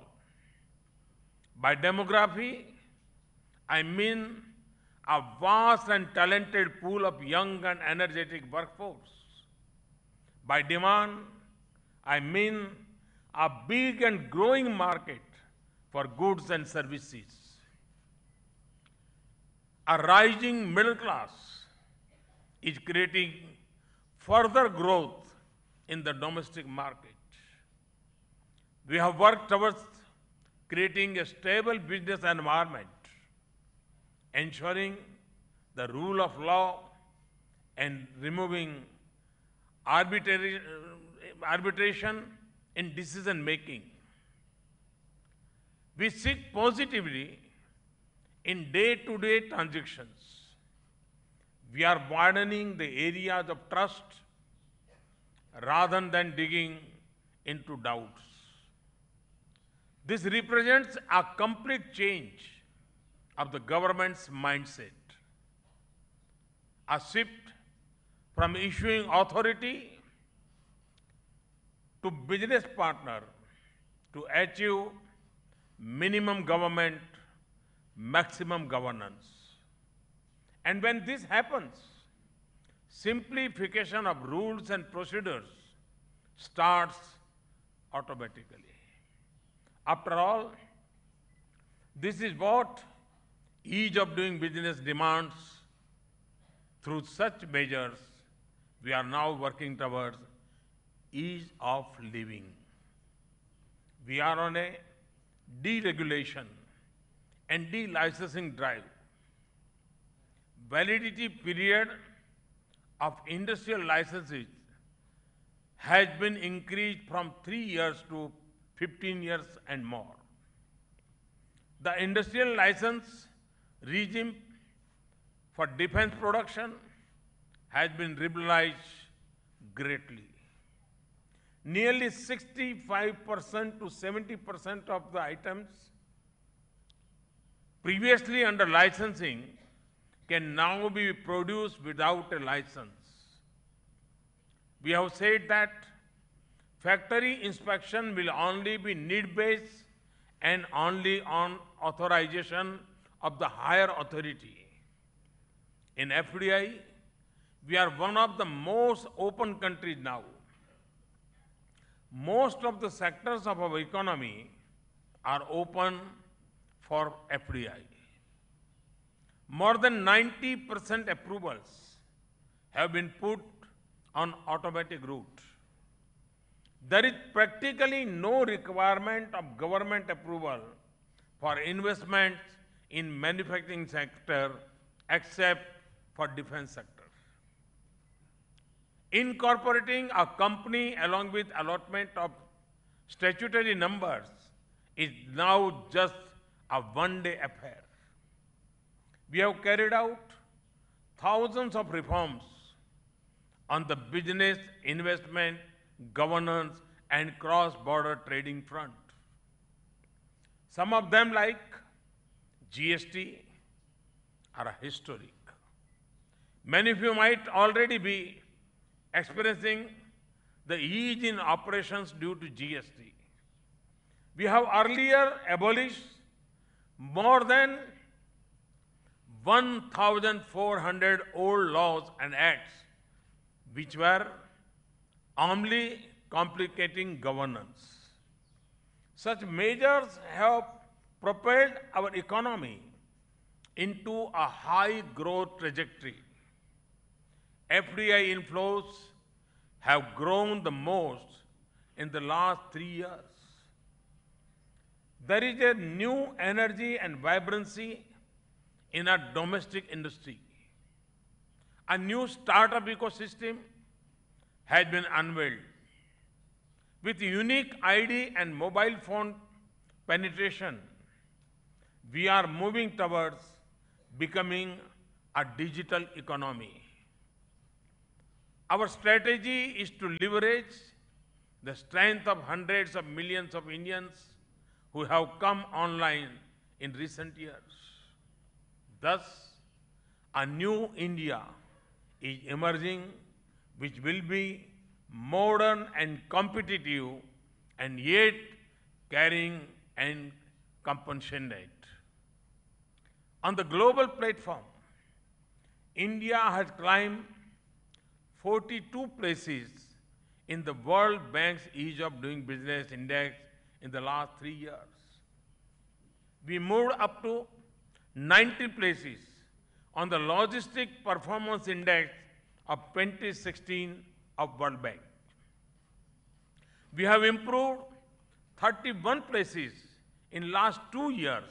By demography, I mean a vast and talented pool of young and energetic workforce. By demand, I mean a big and growing market for goods and services. A rising middle class is creating further growth in the domestic market. We have worked towards creating a stable business environment, ensuring the rule of law and removing arbitration in decision making. We seek positively in day-to-day transactions. We are widening the areas of trust rather than digging into doubts. This represents a complete change of the government's mindset, a shift from issuing authority to business partner to achieve minimum government, maximum governance. And when this happens, simplification of rules and procedures starts automatically. After all, this is what ease of doing business demands. Through such measures, we are now working towards ease of living. We are on a deregulation and de-licensing drive. Validity period of industrial licenses has been increased from 3 years to 15 years and more. The industrial license regime for defense production has been liberalized greatly. Nearly 65% to 70% of the items previously under licensing can now be produced without a license. We have said that factory inspection will only be need-based and only on authorization of the higher authority. In FDI, we are one of the most open countries now. Most of the sectors of our economy are open for FDI. More than 90% approvals have been put on automatic route. There is practically no requirement of government approval for investments in manufacturing sector except for defense sector. Incorporating a company along with allotment of statutory numbers is now just a one-day affair. We have carried out thousands of reforms on the business, investment, governance, and cross-border trading front. Some of them, like GST, are historic. Many of you might already be experiencing the ease in operations due to GST. We have earlier abolished more than 1,400 old laws and acts which were only complicating governance. Such measures have propelled our economy into a high growth trajectory. FDI inflows have grown the most in the last 3 years. There is a new energy and vibrancy in our domestic industry. A new startup ecosystem has been unveiled. With unique ID and mobile phone penetration, we are moving towards becoming a digital economy. Our strategy is to leverage the strength of hundreds of millions of Indians who have come online in recent years. Thus, a new India is emerging which will be modern and competitive and yet caring and compassionate. On the global platform, India has climbed 42 places in the World Bank's Ease of Doing Business Index in the last 3 years. We moved up to 90 places on the Logistic Performance Index of 2016 of World Bank. We have improved 31 places in last 2 years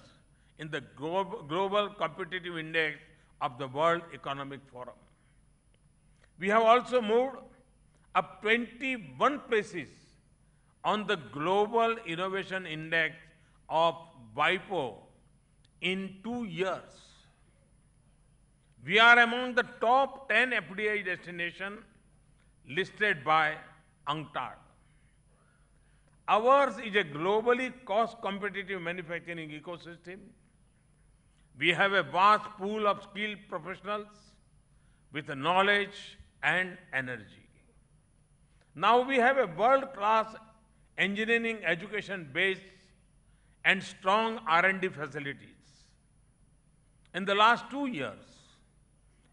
in the Global Competitive Index of the World Economic Forum. We have also moved up 21 places on the Global Innovation Index of WIPO in 2 years. We are among the top 10 FDI destinations listed by UNCTAD. Ours is a globally cost-competitive manufacturing ecosystem. We have a vast pool of skilled professionals with knowledge and energy. Now we have a world-class engineering education base and strong R&D facilities. In the last 2 years,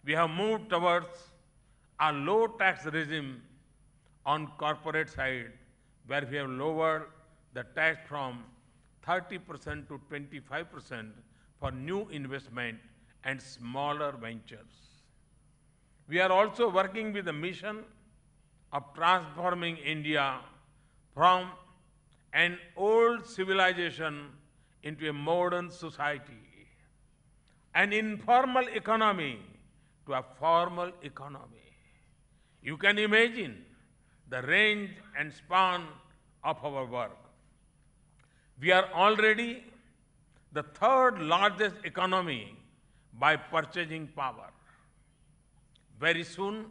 we have moved towards a low tax regime on corporate side, where we have lowered the tax from 30% to 25% for new investment and smaller ventures. We are also working with the mission of transforming India from an old civilization into a modern society, an informal economy to a formal economy. You can imagine the range and span of our work. We are already the third largest economy by purchasing power. Very soon,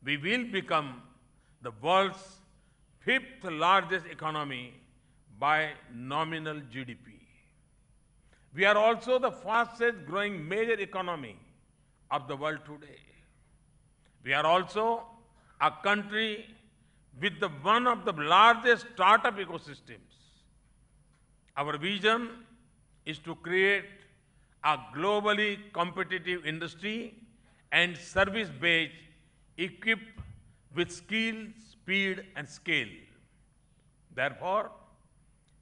we will become the world's fifth largest economy by nominal GDP. We are also the fastest growing major economy of the world today. We are also a country with one of the largest startup ecosystems. Our vision is to create a globally competitive industry and service base equipped with skill, speed, and scale. Therefore,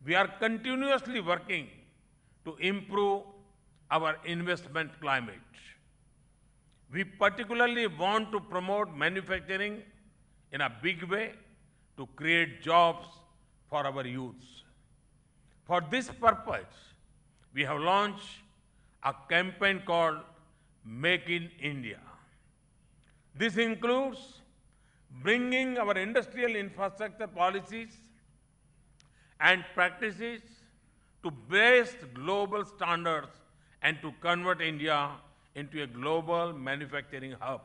we are continuously working to improve our investment climate. We particularly want to promote manufacturing in a big way to create jobs for our youths. For this purpose, we have launched a campaign called Make in India. This includes bringing our industrial infrastructure policies and practices to best global standards and to convert India into a global manufacturing hub.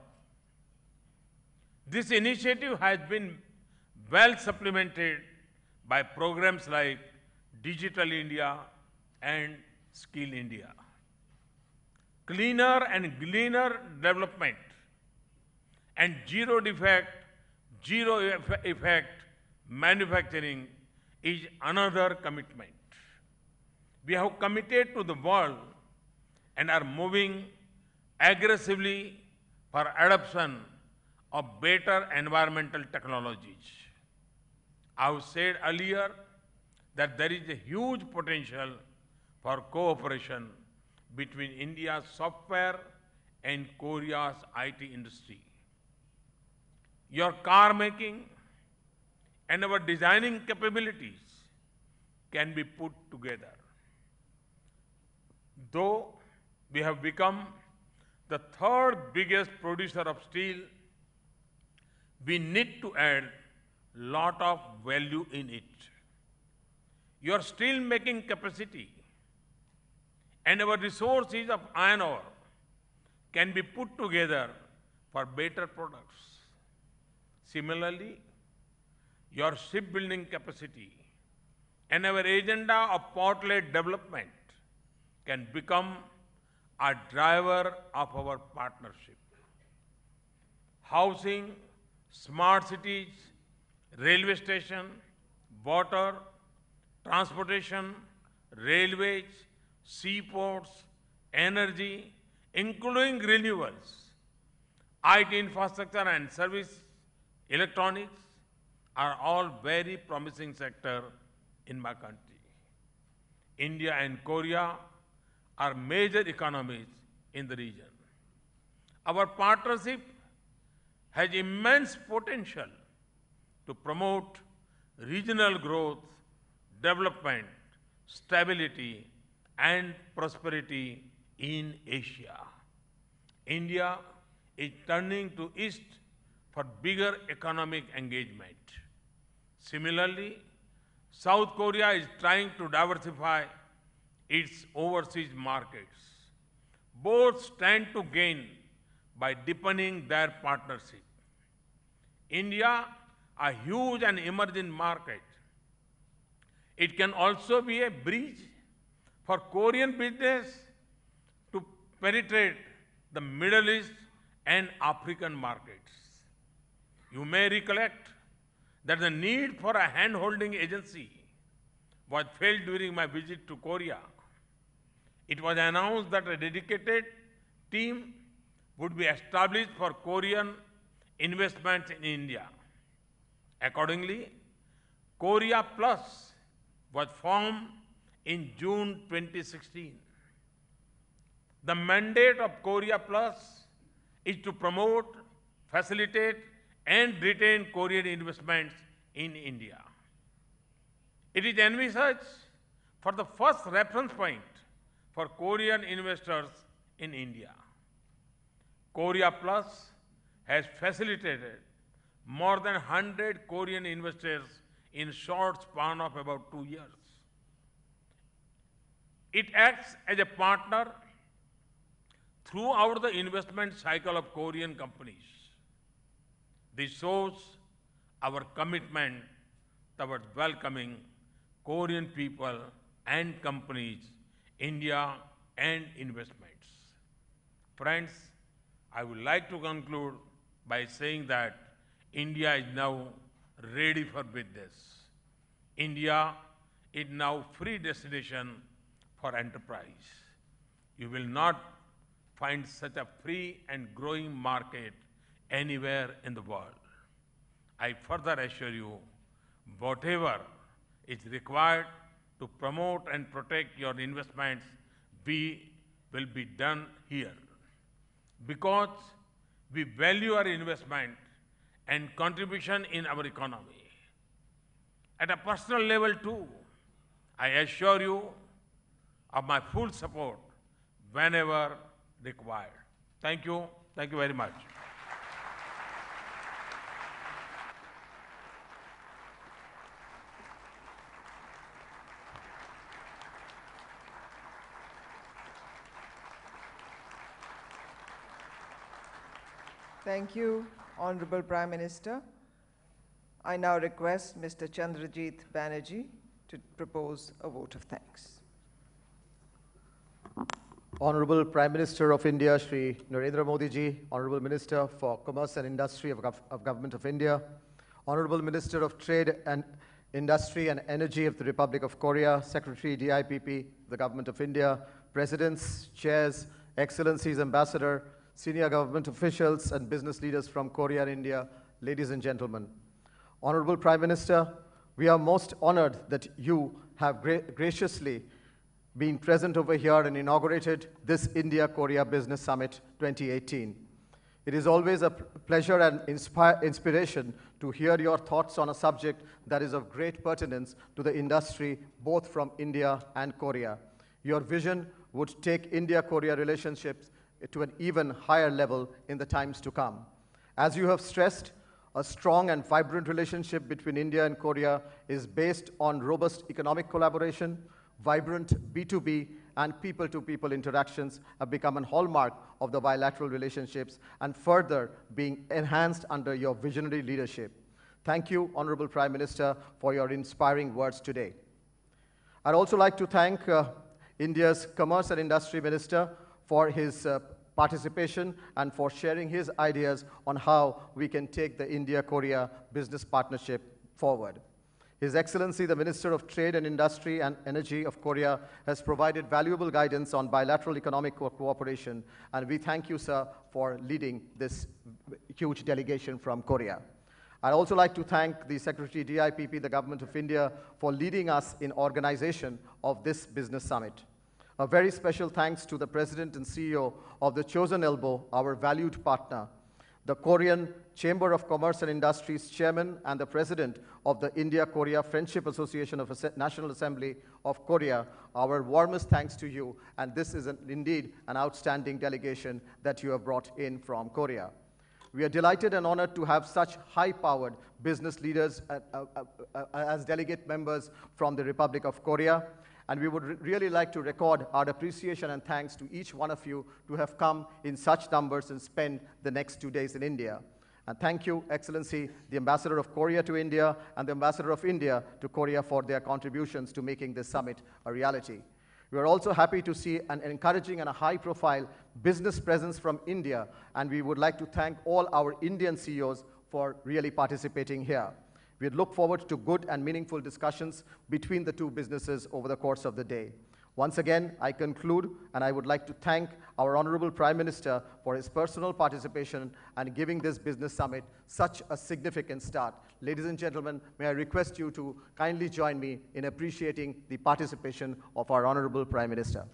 This initiative has been well supplemented by programs like Digital India and Skill India. Cleaner and greener development and zero defect, zero effect manufacturing is another commitment. We have committed to the world and are moving aggressively for adoption of better environmental technologies. I have said earlier that there is a huge potential for cooperation between India's software and Korea's IT industry. Your car making and our designing capabilities can be put together. Though we have become the third biggest producer of steel, we need to add a lot of value in it. Your steel making capacity and our resources of iron ore can be put together for better products. Similarly, your shipbuilding capacity and our agenda of port-led development can become a driver of our partnership. Housing, smart cities, railway station, water, transportation, railways, seaports, energy, including renewables, IT infrastructure and service, electronics are all very promising sectors in my country. India and Korea are major economies in the region. Our partnership has immense potential to promote regional growth, development, stability, and prosperity in Asia. India is turning to East for bigger economic engagement. Similarly, South Korea is trying to diversify its overseas markets. Both stand to gain by deepening their partnership. India, a huge and emerging market, it can also be a bridge for Korean business to penetrate the Middle East and African markets. You may recollect that the need for a hand-holding agency was felt during my visit to Korea. It was announced that a dedicated team would be established for Korean investments in India. Accordingly, Korea Plus was formed in June 2016. The mandate of Korea Plus is to promote, facilitate, and retain Korean investments in India. It is envisaged for the first reference point for Korean investors in India. Korea Plus has facilitated more than 100 Korean investors in a short span of about 2 years. It acts as a partner throughout the investment cycle of Korean companies. This shows our commitment towards welcoming Korean people and companies, India, and investments. Friends, I would like to conclude by saying that India is now ready for business. India is now free destination for enterprise. You will not find such a free and growing market anywhere in the world. I further assure you, whatever is required to promote and protect your investments will be done here. Because we value our investment and contribution in our economy. At a personal level too, I assure you of my full support whenever required. Thank you. Thank you very much. Thank you, Honorable Prime Minister. I now request Mr. Chandrajit Banerjee to propose a vote of thanks. Honorable Prime Minister of India, Shri Narendra Modi ji, Honorable Minister for Commerce and Industry of Government of India, Honorable Minister of Trade and Industry and Energy of the Republic of Korea, Secretary DIPP, the Government of India, Presidents, Chairs, Excellencies, Ambassador, senior government officials and business leaders from Korea and India, ladies and gentlemen. Honorable Prime Minister, we are most honored that you have graciously been present over here and inaugurated this India-Korea Business Summit 2018. It is always a pleasure and inspiration to hear your thoughts on a subject that is of great pertinence to the industry, both from India and Korea. Your vision would take India-Korea relationships to an even higher level in the times to come. As you have stressed, a strong and vibrant relationship between India and Korea is based on robust economic collaboration. Vibrant B2B and people-to-people interactions have become a hallmark of the bilateral relationships and further being enhanced under your visionary leadership. Thank you, Honorable Prime Minister, for your inspiring words today. I'd also like to thank India's Commerce and Industry Minister for his participation and for sharing his ideas on how we can take the India-Korea business partnership forward. His Excellency, the Minister of Trade and Industry and Energy of Korea, has provided valuable guidance on bilateral economic cooperation, and we thank you, sir, for leading this huge delegation from Korea. I'd also like to thank the Secretary DIPP, the Government of India, for leading us in organization of this business summit. A very special thanks to the President and CEO of the Chosen Elbow, our valued partner, the Korean Chamber of Commerce and Industry's Chairman and the President of the India-Korea Friendship Association of National Assembly of Korea. Our warmest thanks to you, and this is indeed an outstanding delegation that you have brought in from Korea. We are delighted and honored to have such high-powered business leaders as delegate members from the Republic of Korea. And we would really like to record our appreciation and thanks to each one of you to have come in such numbers and spend the next 2 days in India. And thank you, Excellency, the Ambassador of Korea to India and the Ambassador of India to Korea for their contributions to making this summit a reality. We are also happy to see an encouraging and a high-profile business presence from India, and we would like to thank all our Indian CEOs for really participating here. We look forward to good and meaningful discussions between the two businesses over the course of the day. Once again, I conclude, and I would like to thank our Honorable Prime Minister for his personal participation and giving this business summit such a significant start. Ladies and gentlemen, may I request you to kindly join me in appreciating the participation of our Honorable Prime Minister.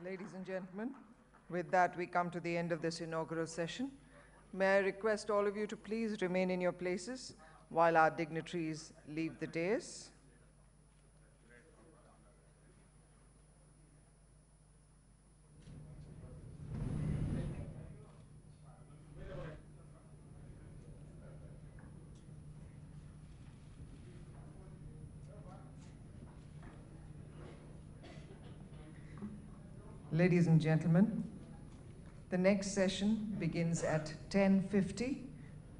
Ladies and gentlemen, with that, we come to the end of this inaugural session. May I request all of you to please remain in your places while our dignitaries leave the dais. Ladies and gentlemen, the next session begins at 10:50.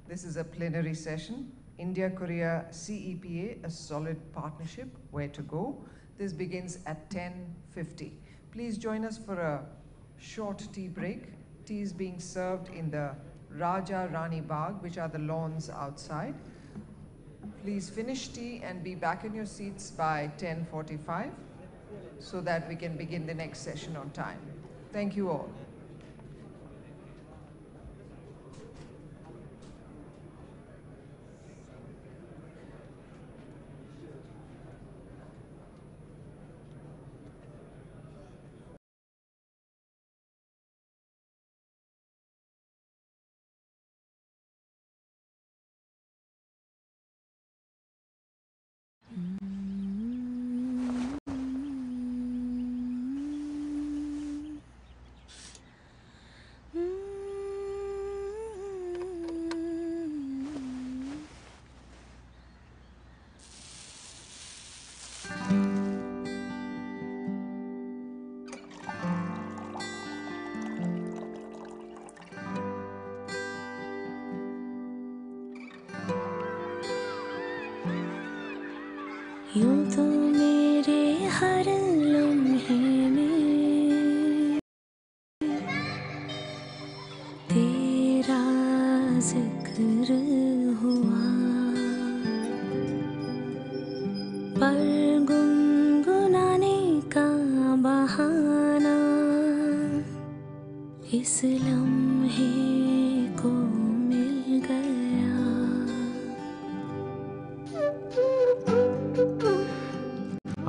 This is a plenary session. India-Korea CEPA, a solid partnership, where to go. This begins at 10:50. Please join us for a short tea break. Tea is being served in the Raja Rani Bagh, which are the lawns outside. Please finish tea and be back in your seats by 10:45. So that we can begin the next session on time. Thank you all. यूं तो मेरे हर लम्हे में तेरा जिक्र हुआ, पर गुनगुनाने का बहाना इस लम्हे को मिल गया।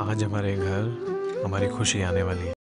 आज हमारे घर हमारी खुशी आने वाली है।